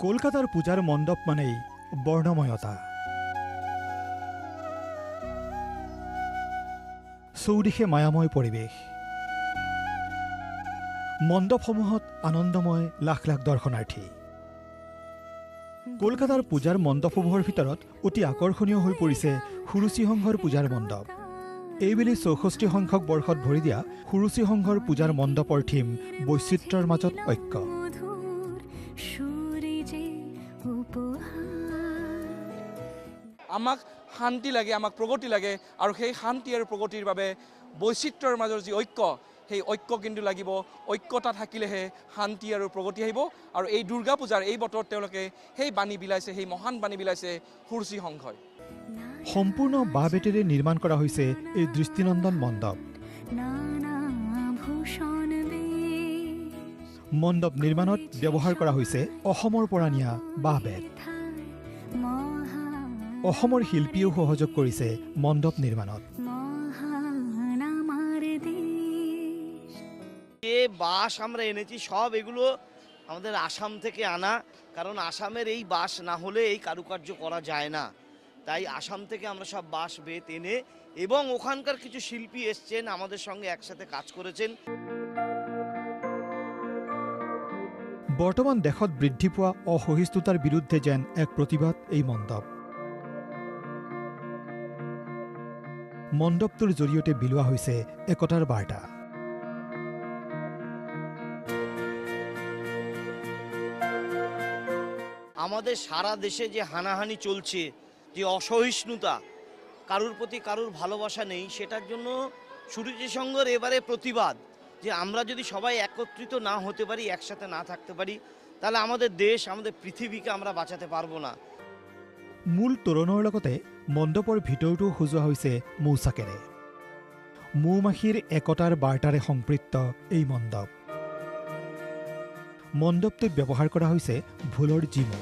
কলকাতাৰ পূজাৰ মণ্ডপ মানেই বৰ্ণময়তা। চৌদিশে মায়াময় পৰিৱেশ। মণ্ডপসমূহত আনন্দময় লাখ লাখ দৰ্শনাৰ্থী। কলকাতাৰ পূজাৰ মণ্ডপসমূহৰ ভিতৰত অতি আকৰ্ষণীয় হৈ পৰিছে সুৰুচি সংঘৰ পূজাৰ মণ্ডপ। এইবেলি ৬৪ সংখ্যক বৰ্ষত ভৰি দিয়া সুৰুচি সংঘৰ পূজাৰ মণ্ডপৰ থীম বৈচিত্ৰ্যৰ মাজত ঐক্য। আমাক শান্তি লাগে, আমাক প্ৰগতি লাগে, আৰু সেই শান্তি আৰু প্ৰগতিৰ বাবে বৈচিত্ৰ্যৰ মাজৰ যি ঐক্য, সেই ঐক্য কিন্তু লাগিব। ঐক্যতা থাকিলেহে শান্তি আৰু প্ৰগতি আহিব। আৰু এই দুৰ্গা পূজাৰ এই বতৰত তেওঁলোকে সেই বাণী বিলাইছে, সেই মহান বাণী বিলাইছে সুৰুচি সংঘই। সম্পূৰ্ণ বাঁহ বেতেৰে নিৰ্মাণ কৰা হৈছে এই দৃষ্টিনন্দন মণ্ডপ। মণ্ডপ নিৰ্মাণত ব্যৱহাৰ কৰা হৈছে অসমৰ পৰা নিয়া বাঁহ বেত। অসমৰ শিল্পীও সহযোগ কৰিছে মণ্ডপ নির্মাণত। যে বাঁশ আমরা এনেছি সব এগুলো আমাদের আসাম থেকে আনা, কারণ আসামের এই বাঁশ না হলে এই কারুকার্য করা যায় না। তাই আসাম থেকে আমরা সব বাঁশ বেত এনে, এবং ওখানকার কিছু শিল্পী এসছেন আমাদের সঙ্গে একসাথে কাজ করেছেন। বৰ্তমান দেশত বৃদ্ধি পোৱা অসহিষ্ণুতাৰ বিৰুদ্ধে যেন এক প্ৰতিবাদ এই মণ্ডপ। মণ্ডপটোৰ জৰিয়তে বিলোৱা হৈছে একতাৰ বাৰ্তা। আমাদের সারা দেশে যে হানাহানি চলছে, যে অসহিষ্ণুতা, কারুর প্রতি কারুর ভালোবাসা নেই, সেটার জন্য সুরুচি সংঘর এবারে প্রতিবাদ যে আমরা যদি সবাই একত্রিত না হতে পারি, একসাথে না থাকতে পারি, তাহলে আমাদের দেশ, আমাদের পৃথিবীকে আমরা বাঁচাতে পারবো না। মূল তোৰণৰ লগতে মণ্ডপৰ ভিতৰটো সজোৱা হৈছে মৌচাকেৰে। মৌমাখিৰ একতাৰ বাৰ্তাৰে সম্পৃক্ত এই মণ্ডপ। মণ্ডপটোত ব্যৱহাৰ কৰা হৈছে ভোলৰ জিমু।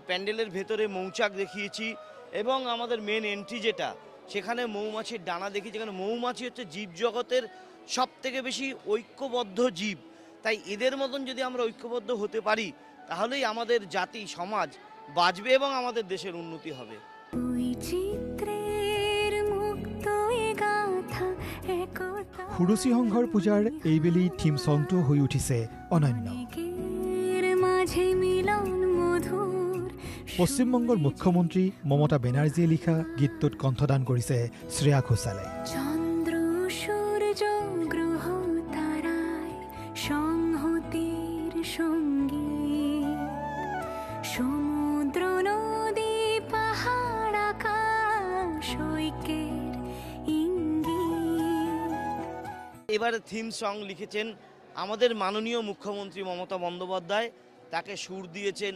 প্যান্ডেলের ভেতরে মৌচাক দেখিয়েছি, এবং আমাদের মেন এন্ট্রি যেটা, সেখানে মৌমাছির ডানা দেখি, যেখানে মৌমাছি হচ্ছে জীবজগতের সব থেকে বেশি ঐক্যবদ্ধ জীব। তাই এদের মতন যদি আমরা ঐক্যবদ্ধ হতে পারি, তাহলেই আমাদের জাতি সমাজ বাঁচবে এবং আমাদের দেশের উন্নতি হবে। সুৰুচি সংঘৰ পূজাৰ এইবেলি থিম সংটো হৈ উঠিছে অনন্য। পশ্চিমবংগৰ মুখ্যমন্ত্ৰী মমতা বেনাৰ্জীয়ে লিখা গীতটোত কণ্ঠদান কৰিছে শ্ৰেয়া ঘোষালে। এবার থিম সং লিখেছেন আমাদের মাননীয় মুখ্যমন্ত্রী মমতা বন্দ্যোপাধ্যায়, তাকে সুর দিয়েছেন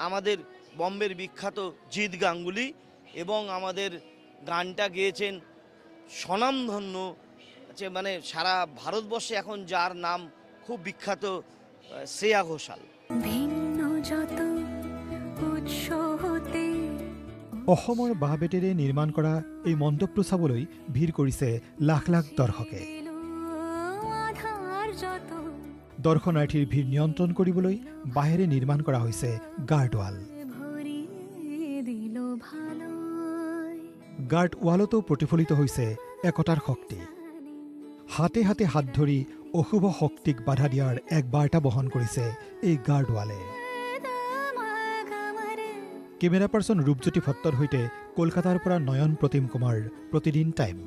আমাদের বম্বের বিখ্যাত জিৎ গাঙ্গুলি, এবং আমাদের গানটা গেয়েছেন স্বনামধন্য, মানে সারা ভারতবর্ষে এখন যার নাম খুব বিখ্যাত, শ্রেয়া ঘোষাল। অসমৰ বাঁহ বেতেৰে নিৰ্মাণ কৰা এই মণ্ডপটো চাবলৈ ভিৰ কৰিছে লাখ লাখ দৰ্শকে। দৰ্শনাৰ্থীৰ ভিৰ নিয়ন্ত্ৰণ কৰিবলৈ বাঁহেৰে নিৰ্মাণ কৰা হৈছে গাৰ্ডৱাল। গাৰ্ডৱালতো প্ৰতিফলিত হৈছে একতাৰ শক্তি। হাতে হাতে হাত ধৰি অশুভ শক্তিক বাধা দিয়াৰ এক বাৰ্তা বহন কৰিছে এই গাৰ্ডৱালে। কেমেৰা পাৰ্চন ৰূপজ্যোতি ভট্টৰ সৈতে কলকাতাৰ পৰা নয়ন প্ৰতিম কুমাৰ, প্ৰতিদিন টাইম।